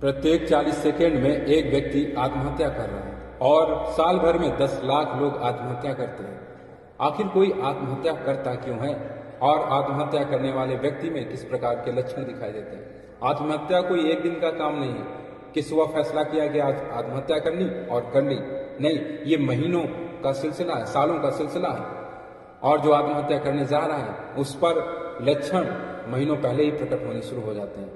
प्रत्येक 40 सेकेंड में एक व्यक्ति आत्महत्या कर रहा है और साल भर में 10 लाख लोग आत्महत्या करते हैं। आखिर कोई आत्महत्या करता क्यों है और आत्महत्या करने वाले व्यक्ति में किस प्रकार के लक्षण दिखाई देते हैं? आत्महत्या कोई एक दिन का काम नहीं है कि सुबह फैसला किया कि आज आत्महत्या करनी और कर ली। नहीं, ये महीनों का सिलसिला है, सालों का सिलसिला है। और जो आत्महत्या करने जा रहा है उस पर लक्षण महीनों पहले ही प्रकट होने शुरू हो जाते हैं।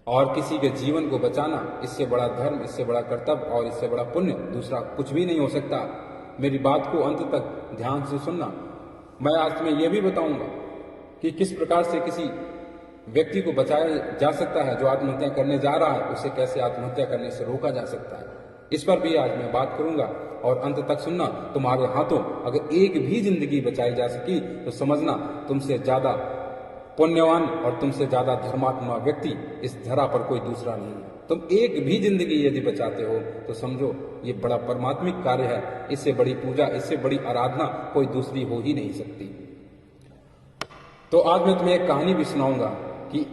और किसी के जीवन को बचाना, इससे बड़ा धर्म, इससे बड़ा कर्तव्य और इससे बड़ा पुण्य दूसरा कुछ भी नहीं हो सकता। मेरी बात को अंत तक ध्यान से सुनना। मैं आज तुम्हें यह भी बताऊंगा कि किस प्रकार से किसी व्यक्ति को बचाया जा सकता है जो आत्महत्या करने जा रहा है, उसे कैसे आत्महत्या करने से रोका जा सकता है। इस पर भी आज मैं बात करूंगा और अंत तक सुनना। तुम्हारे हाथों अगर एक भी जिंदगी बचाई जा सकी तो समझना तुमसे ज्यादा पुण्यवान और तुमसे ज्यादा धर्मात्मा व्यक्ति इस धरा पर कोई दूसरा नहीं है। तुम एक भी जिंदगी यदि बचाते हो तो समझो ये बड़ा परमात्मिक कार्य है। इससे बड़ी पूजा, इससे बड़ी आराधना कोई दूसरी हो ही नहीं सकती। तो आज मैं तुम्हें एक कहानी भी सुनाऊंगा कि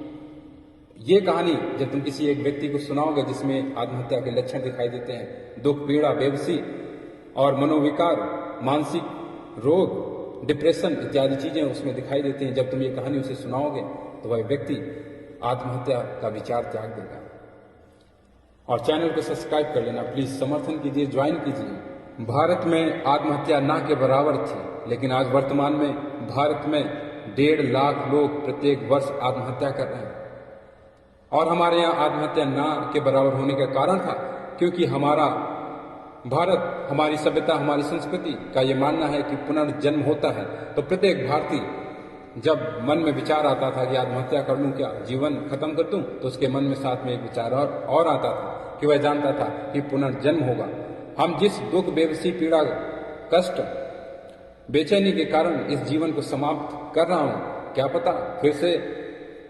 ये कहानी जब तुम किसी एक व्यक्ति को सुनाओगे जिसमें आत्महत्या के लक्षण दिखाई देते हैं, दुख, पीड़ा, बेबसी और मनोविकार, मानसिक रोग, डिप्रेशन इत्यादि चीजें उसमें दिखाई देती हैं। जब तुम ये कहानी उसे सुनाओगे तो वह व्यक्ति आत्महत्या का विचार त्याग देगा। और चैनल को सब्सक्राइब कर लेना प्लीज, समर्थन कीजिए, ज्वाइन कीजिए। भारत में आत्महत्या ना के बराबर थी, लेकिन आज वर्तमान में भारत में 1.5 लाख लोग प्रत्येक वर्ष आत्महत्या कर रहे हैं। और हमारे यहाँ आत्महत्या ना के बराबर होने का कारण था क्योंकि हमारा भारत, हमारी सभ्यता, हमारी संस्कृति का ये मानना है कि पुनर्जन्म होता है। तो प्रत्येक भारतीय जब मन में विचार आता था कि आत्महत्या कर लूं, क्या जीवन खत्म कर दूं, तो उसके मन में साथ में एक विचार और आता था कि वह जानता था कि पुनर्जन्म होगा। हम जिस दुख, बेबसी, पीड़ा, कष्ट, बेचैनी के कारण इस जीवन को समाप्त कर रहा हूं, क्या पता फिर से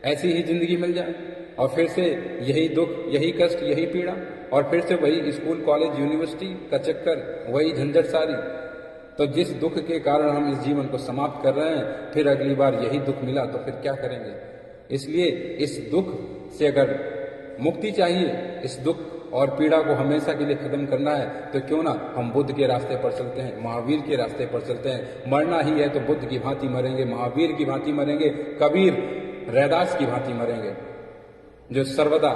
ऐसी ही जिंदगी मिल जाए और फिर से यही दुख, यही कष्ट, यही पीड़ा और फिर से वही स्कूल, कॉलेज, यूनिवर्सिटी का चक्कर, वही झंझट सारी। तो जिस दुख के कारण हम इस जीवन को समाप्त कर रहे हैं, फिर अगली बार यही दुख मिला तो फिर क्या करेंगे? इसलिए इस दुख से अगर मुक्ति चाहिए, इस दुख और पीड़ा को हमेशा के लिए खत्म करना है, तो क्यों ना हम बुद्ध के रास्ते पर चलते हैं, महावीर के रास्ते पर चलते हैं। मरना ही है तो बुद्ध की भांति मरेंगे, महावीर की भांति मरेंगे, कबीर, रैदास की भांति मरेंगे, जो सर्वदा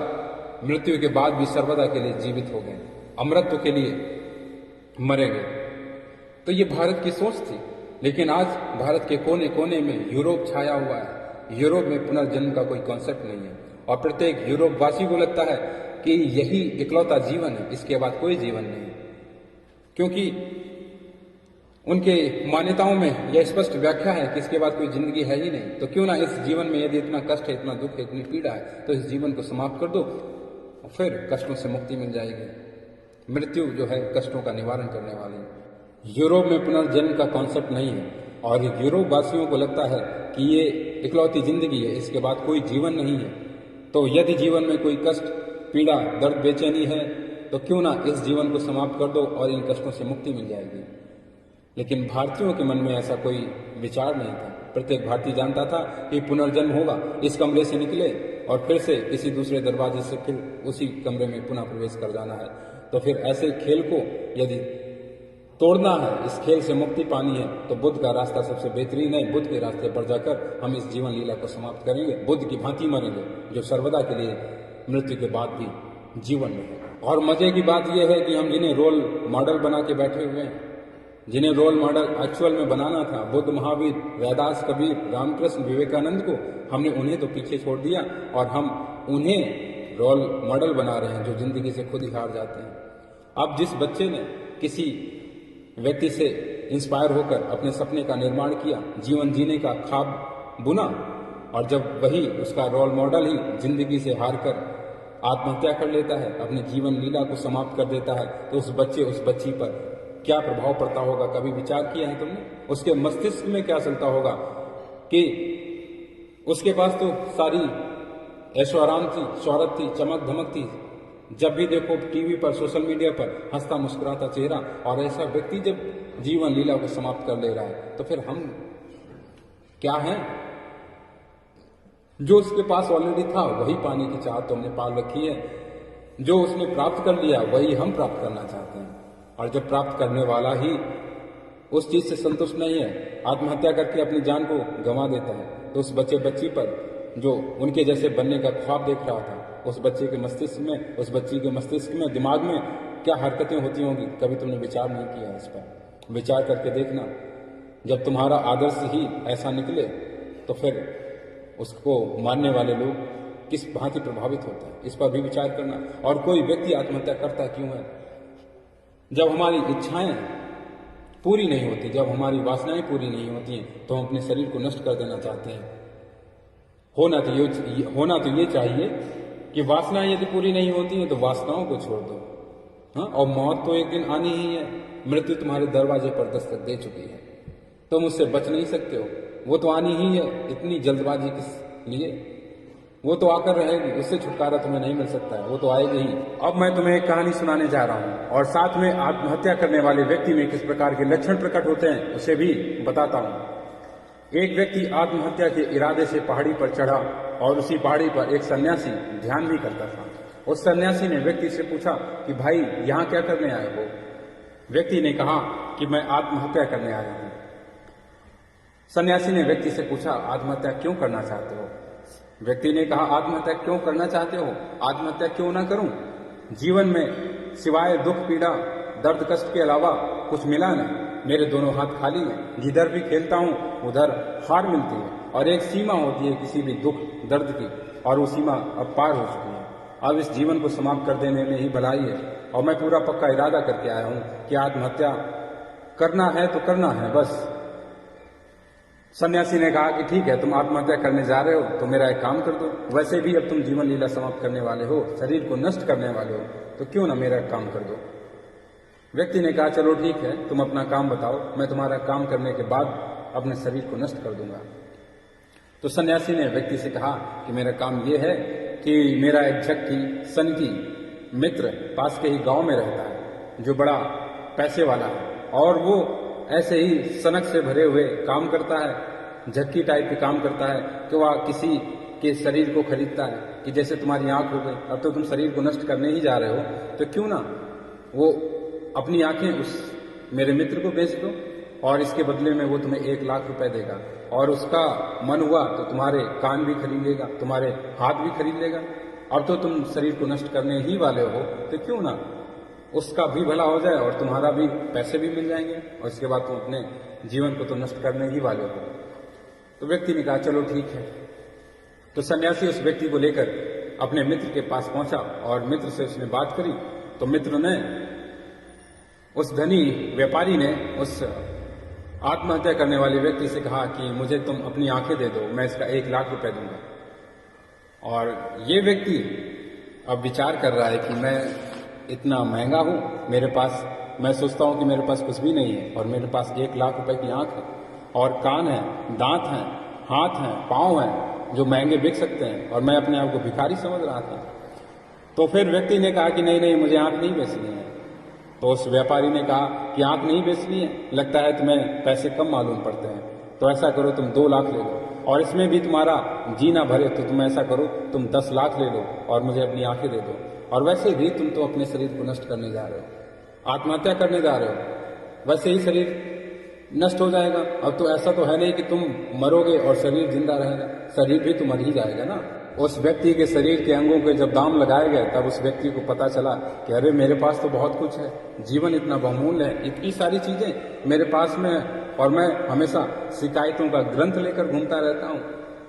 मृत्यु के बाद भी सर्वदा के लिए जीवित हो गए, अमरत्व के लिए मरेंगे। तो ये भारत की सोच थी। लेकिन आज भारत के कोने कोने में यूरोप छाया हुआ है। यूरोप में पुनर्जन्म का कोई कॉन्सेप्ट नहीं है और प्रत्येक यूरोप वासी को लगता है कि यही इकलौता जीवन है, इसके बाद कोई जीवन नहीं। क्योंकि उनके मान्यताओं में यह स्पष्ट व्याख्या है कि इसके बाद कोई जिंदगी है ही नहीं। तो क्यों ना इस जीवन में यदि इतना कष्ट है, इतना दुख है, इतनी पीड़ा है, तो इस जीवन को समाप्त कर दो, फिर कष्टों से मुक्ति मिल जाएगी। मृत्यु जो है कष्टों का निवारण करने वाली है। यूरोप में पुनर्जन्म का कॉन्सेप्ट नहीं है और यूरोप वासियों को लगता है कि ये इकलौती जिंदगी है, इसके बाद कोई जीवन नहीं है। तो यदि जीवन में कोई कष्ट, पीड़ा, दर्द, बेचैनी है तो क्यों ना इस जीवन को समाप्त कर दो और इन कष्टों से मुक्ति मिल जाएगी। लेकिन भारतीयों के मन में ऐसा कोई विचार नहीं था। प्रत्येक भारतीय जानता था कि पुनर्जन्म होगा, इस कमरे से निकले और फिर से किसी दूसरे दरवाजे से फिर उसी कमरे में पुनः प्रवेश कर जाना है। तो फिर ऐसे खेल को यदि तोड़ना है, इस खेल से मुक्ति पानी है, तो बुद्ध का रास्ता सबसे बेहतरीन है। बुद्ध के रास्ते पर जाकर हम इस जीवन लीला को समाप्त करेंगे, बुद्ध की भांति मरेंगे, जो सर्वदा के लिए मृत्यु के बाद भी जीवन में है। और मजे की बात यह है कि हम जिन्हें रोल मॉडल बना के बैठे हुए हैं, जिन्हें रोल मॉडल एक्चुअल में बनाना था, बुद्ध, महावीर, रैदास, कबीर, रामकृष्ण, विवेकानंद को, हमने उन्हें तो पीछे छोड़ दिया और हम उन्हें रोल मॉडल बना रहे हैं जो जिंदगी से खुद ही हार जाते हैं। अब जिस बच्चे ने किसी व्यक्ति से इंस्पायर होकर अपने सपने का निर्माण किया, जीवन जीने का ख्वाब बुना, और जब वही उसका रोल मॉडल ही जिंदगी से हार कर आत्महत्या कर लेता है, अपने जीवन लीला को समाप्त कर देता है, तो उस बच्चे, उस बच्ची पर क्या प्रभाव पड़ता होगा? कभी विचार किया है तुमने? उसके मस्तिष्क में क्या चलता होगा कि उसके पास तो सारी ऐशो आराम थी, शोहरत थी, चमक धमक थी, जब भी देखो टीवी पर, सोशल मीडिया पर हंसता मुस्कुराता चेहरा, और ऐसा व्यक्ति जब जीवन लीला को समाप्त कर ले रहा है, तो फिर हम क्या हैं? जो उसके पास ऑलरेडी था वही पाने की चाहत तो हमने पाल रखी है। जो उसने प्राप्त कर लिया वही हम प्राप्त करना चाहते हैं। और जब प्राप्त करने वाला ही उस चीज से संतुष्ट नहीं है, आत्महत्या करके अपनी जान को गंवा देता है, तो उस बच्चे बच्ची पर जो उनके जैसे बनने का ख्वाब देख रहा था, उस बच्चे के मस्तिष्क में, उस बच्ची के मस्तिष्क में, दिमाग में क्या हरकतें होती होंगी, कभी तुमने विचार नहीं किया इस पर। विचार करके देखना, जब तुम्हारा आदर्श ही ऐसा निकले तो फिर उसको मानने वाले लोग किस भांति प्रभावित होते हैं, इस पर भी विचार करना। और कोई व्यक्ति आत्महत्या करता क्यों है? जब हमारी इच्छाएं पूरी नहीं होती, जब हमारी वासनाएं पूरी नहीं होती हैं, तो हम अपने शरीर को नष्ट कर देना चाहते हैं। होना तो ये चाहिए कि वासनाएं यदि पूरी नहीं होती हैं तो वासनाओं को छोड़ दो। हाँ, और मौत तो एक दिन आनी ही है, मृत्यु तुम्हारे दरवाजे पर दस्तक दे चुकी है, तुम उससे बच नहीं सकते हो, वो तो आनी ही है। इतनी जल्दबाजी किस लिए? वो तो आकर रहेगी, उससे छुटकारा तुम्हें नहीं मिल सकता है, वो तो आएगी ही। अब मैं तुम्हें एक कहानी सुनाने जा रहा हूँ और साथ में आत्महत्या करने वाले व्यक्ति में किस प्रकार के लक्षण प्रकट होते हैं उसे भी बताता हूँ। एक व्यक्ति आत्महत्या के इरादे से पहाड़ी पर चढ़ा और उसी पहाड़ी पर एक सन्यासी ध्यान भी करता था। उस सन्यासी ने व्यक्ति से पूछा कि भाई यहाँ क्या करने आए हो? व्यक्ति ने कहा कि मैं आत्महत्या करने आया हूँ। सन्यासी ने व्यक्ति से पूछा आत्महत्या क्यों करना चाहते हो? व्यक्ति ने कहा आत्महत्या क्यों करना चाहते हो? आत्महत्या क्यों ना करूं? जीवन में सिवाय दुख पीड़ा दर्द कष्ट के अलावा कुछ मिला नहीं, मेरे दोनों हाथ खाली हैं, जिधर भी खेलता हूं उधर हार मिलती है और एक सीमा होती है किसी भी दुख दर्द की, और वो सीमा अब पार हो चुकी है। अब इस जीवन को समाप्त कर देने में ही भलाई है और मैं पूरा पक्का इरादा करके आया हूं कि आत्महत्या करना है तो करना है बस। सन्यासी ने कहा कि ठीक है, तुम आत्महत्या करने जा रहे हो तो मेरा एक काम कर दो, वैसे भी अब तुम जीवन लीला समाप्त करने वाले हो, शरीर को नष्ट करने वाले हो, तो क्यों ना मेरा एक काम कर दो। व्यक्ति ने कहा चलो ठीक है, तुम अपना काम बताओ, मैं तुम्हारा काम करने के बाद अपने शरीर को नष्ट कर दूंगा। तो सन्यासी ने व्यक्ति से कहा कि मेरा काम यह है कि मेरा एक झक्की सनकी मित्र पास के ही गांव में रहता है, जो बड़ा पैसे वाला है और वो ऐसे ही सनक से भरे हुए काम करता है, झक्की टाइप के काम करता है कि वह किसी के शरीर को खरीदता है कि जैसे तुम्हारी आंख हो गई, अब तो तुम शरीर को नष्ट करने ही जा रहे हो, तो क्यों ना वो अपनी आंखें उस मेरे मित्र को बेच दो और इसके बदले में वो तुम्हें 1 लाख रुपए देगा, और उसका मन हुआ तो तुम्हारे कान भी खरीद लेगा, तुम्हारे हाथ भी खरीद लेगा। अब तो तुम शरीर को नष्ट करने ही वाले हो, तो क्यों ना उसका भी भला हो जाए और तुम्हारा भी पैसे भी मिल जाएंगे, और इसके बाद तुम अपने जीवन को तो नष्ट करने ही वाले हो। तो व्यक्ति ने कहा चलो ठीक है। तो सन्यासी उस व्यक्ति को लेकर अपने मित्र के पास पहुंचा और मित्र से उसने बात करी। तो मित्र ने, उस धनी व्यापारी ने उस आत्महत्या करने वाले व्यक्ति से कहा कि मुझे तुम अपनी आंखें दे दो, मैं इसका 1 लाख रुपए दूंगा। और ये व्यक्ति अब विचार कर रहा है कि मैं इतना महंगा हूं, मेरे पास, मैं सोचता हूं कि मेरे पास कुछ भी नहीं है और मेरे पास 1 लाख रुपए की आंख है और कान है, दांत हैं, हाथ हैं, पांव हैं जो महंगे बिक सकते हैं, और मैं अपने आप को भिखारी समझ रहा था। तो फिर व्यक्ति ने कहा कि नहीं नहीं, मुझे आंख नहीं बेचनी है। तो उस व्यापारी ने कहा कि आंख नहीं बेचनी है, लगता है तुम्हें पैसे कम मालूम पड़ते हैं, तो ऐसा करो तुम 2 लाख ले लो, और इसमें भी तुम्हारा जीना भरे तो तुम ऐसा करो तुम 10 लाख ले लो और मुझे अपनी आंखें दे दो, और वैसे भी तुम तो अपने शरीर को नष्ट करने जा रहे हो, आत्महत्या करने जा रहे हो, वैसे ही शरीर नष्ट हो जाएगा। अब तो ऐसा तो है नहीं कि तुम मरोगे और शरीर जिंदा रहेगा, शरीर भी तो मर ही जाएगा ना। उस व्यक्ति के शरीर के अंगों के जब दाम लगाए गए तब उस व्यक्ति को पता चला कि अरे मेरे पास तो बहुत कुछ है, जीवन इतना बहुमूल्य है, इतनी सारी चीजें मेरे पास में है, और मैं हमेशा शिकायतों का ग्रंथ लेकर घूमता रहता हूँ,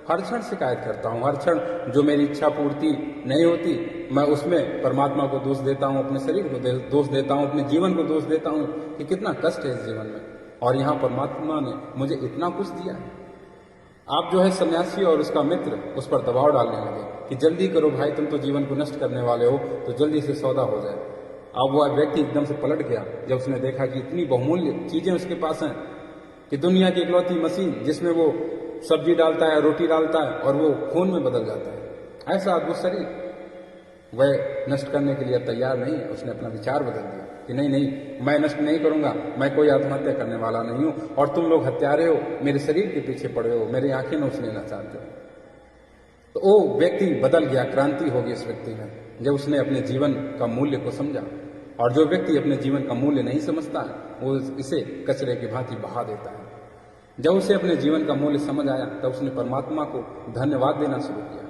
हर क्षण शिकायत करता हूँ, हर क्षण जो मेरी इच्छा पूर्ति नहीं होती मैं उसमें परमात्मा को दोष देता हूँ, अपने शरीर को दोष देता हूँ, अपने जीवन को दोष देता हूँ कि कितना कष्ट है इस जीवन में, और यहाँ परमात्मा ने मुझे इतना कुछ दिया है। आप जो है सन्यासी और उसका मित्र उस पर दबाव डालने लगे कि जल्दी करो भाई, तुम तो जीवन को नष्ट करने वाले हो, तो जल्दी से सौदा हो जाए। अब वह व्यक्ति एकदम से पलट गया जब उसने देखा कि इतनी बहुमूल्य चीजें उसके पास हैं कि दुनिया की इकलौती मशीन जिसमें वो सब्जी डालता है, रोटी डालता है और वो खून में बदल जाता है, ऐसा अद्भुत शरीर वह नष्ट करने के लिए तैयार नहीं है। उसने अपना विचार बदल दिया कि नहीं नहीं, मैं नष्ट नहीं करूंगा, मैं कोई आत्महत्या करने वाला नहीं हूं, और तुम लोग हत्यारे हो, मेरे शरीर के पीछे पड़े हो, मेरी आंखें नोच लेना चाहते हो। तो वो व्यक्ति बदल गया, क्रांति हो गई उस व्यक्ति में। जब उसने अपने जीवन का मूल्य को समझा। और जो व्यक्ति अपने जीवन का मूल्य नहीं समझता है वो इसे कचरे की भांति बहा देता है। जब उसे अपने जीवन का मूल्य समझ आया तब उसने परमात्मा को धन्यवाद देना शुरू किया।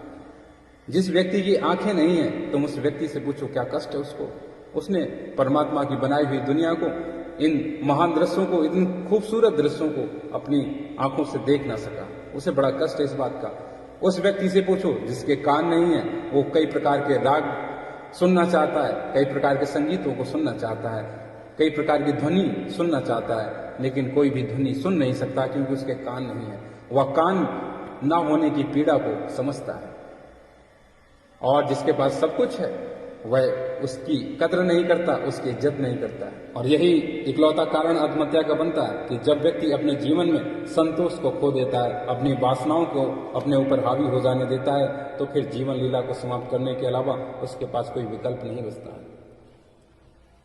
जिस व्यक्ति की आंखें नहीं है तुम उस व्यक्ति से पूछो क्या कष्ट है उसको। उसने परमात्मा की बनाई हुई दुनिया को, इन महान दृश्यों को, इन खूबसूरत दृश्यों को अपनी आंखों से देख ना सका। उसे बड़ा कष्ट है इस बात का। उस व्यक्ति से पूछो जिसके कान नहीं है, वो कई प्रकार के राग सुनना चाहता है, कई प्रकार के संगीतों को सुनना चाहता है, कई प्रकार की ध्वनि सुनना चाहता है, लेकिन कोई भी ध्वनि सुन नहीं सकता क्योंकि उसके कान नहीं है। वह कान ना होने की पीड़ा को समझता है। और जिसके पास सब कुछ है वह उसकी कद्र नहीं करता, उसकी इज्जत नहीं करता है। और यही इकलौता कारण आत्महत्या का बनता है कि जब व्यक्ति अपने जीवन में संतोष को खो देता है, अपनी वासनाओं को अपने ऊपर हावी हो जाने देता है, तो फिर जीवन लीला को समाप्त करने के अलावा उसके पास कोई विकल्प नहीं बचता है।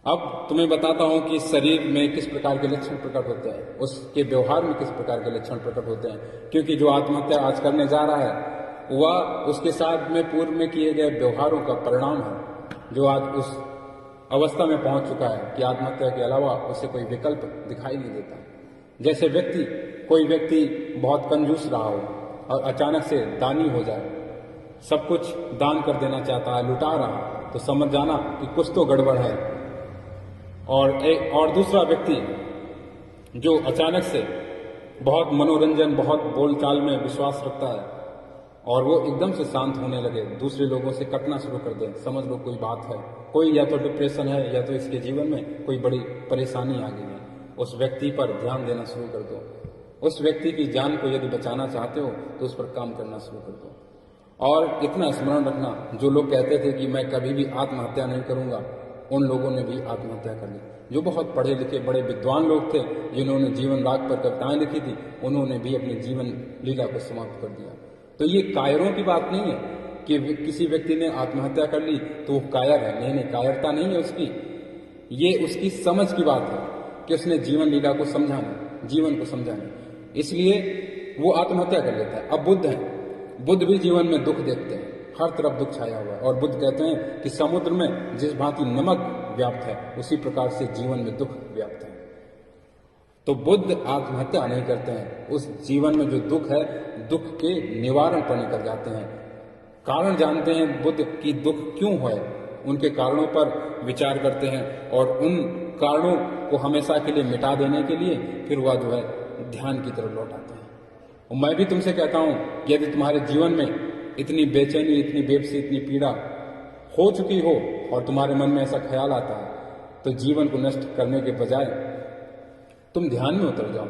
अब तुम्हें बताता हूं कि शरीर में किस प्रकार के लक्षण प्रकट होते हैं, उसके व्यवहार में किस प्रकार के लक्षण प्रकट होते हैं। क्योंकि जो आत्महत्या आज करने जा रहा है वह उसके साथ में पूर्व में किए गए व्यवहारों का परिणाम है, जो आज उस अवस्था में पहुंच चुका है कि आत्महत्या के अलावा उसे कोई विकल्प दिखाई नहीं देता। जैसे कोई व्यक्ति बहुत कंजूस रहा हो और अचानक से दानी हो जाए, सब कुछ दान कर देना चाहता है, लुटा रहा, तो समझ जाना कि कुछ तो गड़बड़ है। और दूसरा व्यक्ति जो अचानक से बहुत मनोरंजन, बहुत बोलचाल में विश्वास रखता है और वो एकदम से शांत होने लगे, दूसरे लोगों से कटना शुरू कर दे, समझ लो कोई बात है, कोई या तो डिप्रेशन है या तो इसके जीवन में कोई बड़ी परेशानी आ गई है। उस व्यक्ति पर ध्यान देना शुरू कर दो। उस व्यक्ति की जान को यदि बचाना चाहते हो तो उस पर काम करना शुरू कर दो। और इतना स्मरण रखना, जो लोग कहते थे कि मैं कभी भी आत्महत्या नहीं करूंगा, उन लोगों ने भी आत्महत्या कर ली। जो बहुत पढ़े लिखे बड़े विद्वान लोग थे, जिन्होंने जीवन राग पर कविताएं लिखी थी, उन्होंने भी अपनी जीवन लीला को समाप्त कर दिया। तो ये कायरों की बात नहीं है कि किसी व्यक्ति ने आत्महत्या कर ली तो वो कायर है। नहीं, कायरता नहीं है उसकी, ये उसकी समझ की बात है कि उसने जीवन लीला को समझाना, जीवन को समझाना, इसलिए वो आत्महत्या कर लेता है। अब बुद्ध है, बुद्ध भी जीवन में दुख देखते हैं, हर तरफ दुख छाया हुआ है। और बुद्ध कहते हैं कि समुद्र में जिस भांति नमक व्याप्त है उसी प्रकार से जीवन में दुख व्याप्त है। तो बुद्ध आत्महत्या नहीं करते हैं, उस जीवन में जो दुख है, दुख के निवारण पर निकल जाते हैं। कारण जानते हैं बुद्ध की दुख क्यों है, उनके कारणों पर विचार करते हैं और उन कारणों को हमेशा के लिए मिटा देने के लिए फिर वह जो है ध्यान की तरफ लौट आते हैं। और मैं भी तुमसे कहता हूं कि यदि तुम्हारे जीवन में इतनी बेचैनी, इतनी बेबसी, इतनी पीड़ा हो चुकी हो और तुम्हारे मन में ऐसा ख्याल आता है, तो जीवन को नष्ट करने के बजाय तुम ध्यान में उतर जाओ।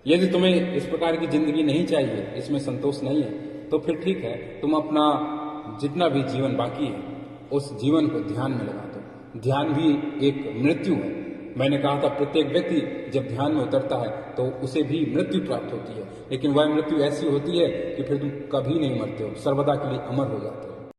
यदि तुम्हें इस प्रकार की जिंदगी नहीं चाहिए, इसमें संतोष नहीं है, तो फिर ठीक है, तुम अपना जितना भी जीवन बाकी है उस जीवन को ध्यान में लगा दो। ध्यान भी एक मृत्यु है। मैंने कहा था प्रत्येक व्यक्ति जब ध्यान में उतरता है तो उसे भी मृत्यु प्राप्त होती है, लेकिन वह मृत्यु ऐसी होती है कि फिर तुम कभी नहीं मरते हो, सर्वदा के लिए अमर हो जाते हो।